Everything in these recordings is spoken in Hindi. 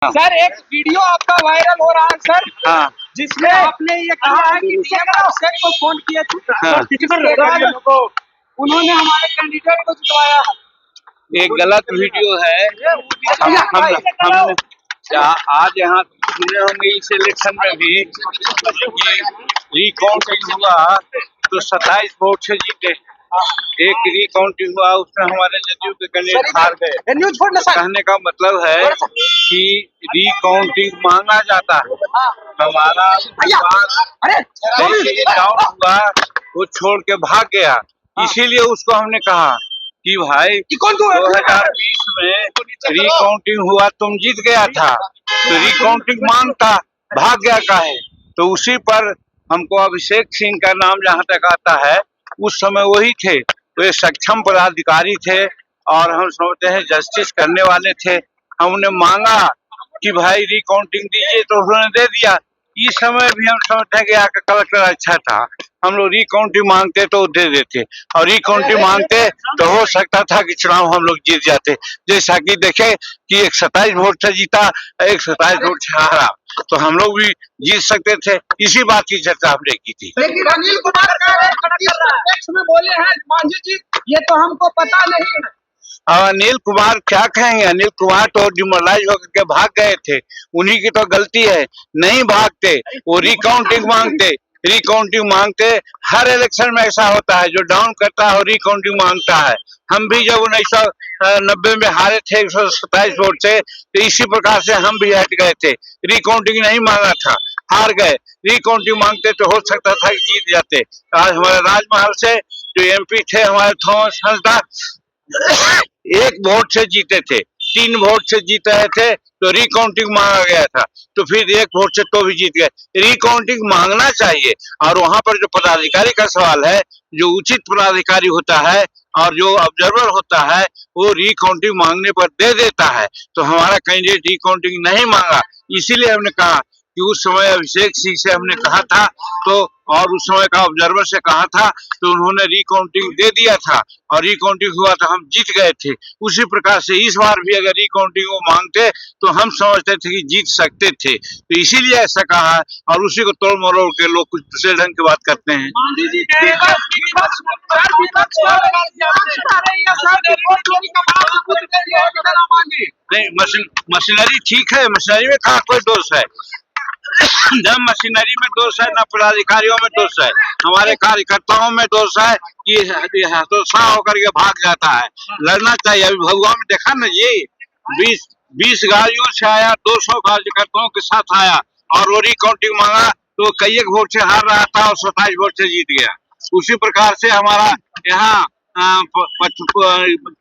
सर एक वीडियो आपका वायरल हो रहा है सर। हाँ। जिसमें आपने ये कहा है कि डीएम अभिषेक को फोन किए थे। हाँ। उन्होंने हमारे कैंडिडेट को जितवाया है। एक गलत वीडियो है। हम आज यहाँ सुने होंगे इस इलेक्शन में भी रिकाउंटिंग हुआ तो 27 वोट से जीते। एक रिकाउंटिंग हुआ उसमें हमारे जदयू के कैंडिडेट हार गए। कहने का मतलब है कि रिकाउंटिंग मांगा जाता है। हमारा डाउन हुआ वो छोड़ के भाग गया, इसीलिए उसको हमने कहा कि भाई 2020 में रिकाउंटिंग हुआ, तुम जीत गया था तो रिकाउंटिंग मांगता, भाग गया काहे? तो उसी पर हमको अभिषेक सिंह का नाम जहाँ तक आता है, उस समय वही थे, वे सक्षम पदाधिकारी थे और हम समझते हैं जस्टिस करने वाले थे। हमने मांगा कि भाई रिकाउंटिंग दीजिए तो उन्होंने दे दिया। इस समय भी हम समझते हैं कि यहाँ का कलेक्टर अच्छा था, हम लोग रिकाउंटिंग मांगते तो दे देते और रिकाउंटिंग मांगते तो हो सकता था कि चुनाव हम लोग जीत जाते। जैसा कि देखे कि एक 27 वोट से जीता, एक 27 वोट से हारा, तो हम लोग भी जीत सकते थे। इसी बात की चर्चा हमने की थी। लेकिन अनिल कुमार में बोले हैं मांझी जी ये तो हमको पता नहीं है। अनिल कुमार क्या कहेंगे? अनिल कुमार तो डिमोरलाइज होकर के भाग गए थे, उन्हीं की तो गलती है। नहीं भागते, वो रिकाउंटिंग मांगते। हर इलेक्शन में ऐसा होता है, जो डाउन करता है और रिकाउंटिंग मांगता है। हम भी जब 1990 में हारे थे 127 वोट से, तो इसी प्रकार से हम भी हट गए थे, रिकाउंटिंग नहीं मांगा था, हार गए। रिकाउंटिंग मांगते तो हो सकता था कि जीत जाते। आज हमारे राजमहल से जो एमपी थे हमारे थॉमस हंसदा, 1 वोट से जीते थे, 3 वोट से जीत रहे थे तो रिकाउंटिंग मांगा गया था, तो फिर 1 वोट से तो भी जीत गए। रिकाउंटिंग मांगना चाहिए। और वहां पर जो पदाधिकारी का सवाल है, जो उचित पदाधिकारी होता है और जो ऑब्जर्वर होता है, वो रिकाउंटिंग मांगने पर दे देता है। तो हमारा कैंडिडेट रिकाउंटिंग नहीं मांगा, इसीलिए हमने कहा कि उस समय अभिषेक सिंह से हमने कहा था तो, और उस समय का ऑब्जर्वर से कहा था तो उन्होंने रिकाउंटिंग दे दिया था और रिकाउंटिंग हुआ तो हम जीत गए थे। उसी प्रकार से इस बार भी अगर रिकाउंटिंग वो मांगते तो हम समझते थे कि जीत सकते थे, तो इसीलिए ऐसा कहा है। और उसी को तोड़ मरोड़ के लोग कुछ दूसरे ढंग की बात करते हैं। नहीं, मशीनरी ठीक है, मशीनरी में कहाँ कोई दोष है? न मशीनरी में दोष है, न पदाधिकारियों में दोष है, हमारे कार्यकर्ताओं में दोष है कि हतोत्साह होकर के भाग जाता है। लड़ना चाहिए। अभी भगवान में देखा ना जी, 20 गाड़ियों से आया, 200 कार्यकर्ताओं के साथ आया और वो रिकाउंटिंग मांगा तो कई एक वोट से हार रहा था और 27 वोट से जीत गया। उसी प्रकार से हमारा यहाँ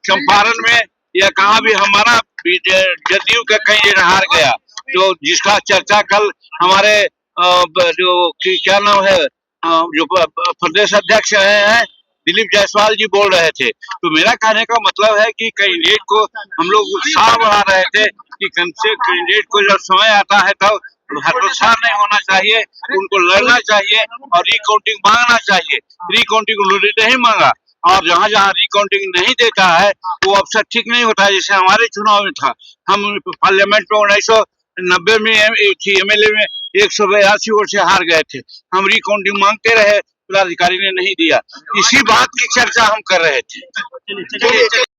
चंपारण में या कहाँ भी हमारा जदयू का कहीं हार गया, जो जिसका चर्चा कल हमारे जो क्या नाम है, जो प्रदेश अध्यक्ष हैं दिलीप जायसवाल जी बोल रहे थे। तो मेरा कहने का मतलब है कि कैंडिडेट को हम लोग उत्साह बढ़ा रहे थे कि कम से कैंडिडेट को जब समय आता है तब हतोत्साह नहीं होना चाहिए, उनको लड़ना चाहिए और रिकाउंटिंग मांगना चाहिए। रिकाउंटिंग उन्होंने नहीं मांगा और जहाँ जहाँ रिकाउंटिंग नहीं देता है वो अवसर ठीक नहीं होता है। जैसे हमारे चुनाव में था, हम पार्लियामेंट में 1990 में एमएलए में 182 वोट से हार गए थे। हम रिकाउंटिंग मांगते रहे, पदाधिकारी ने नहीं दिया। इसी बात की चर्चा हम कर रहे थे।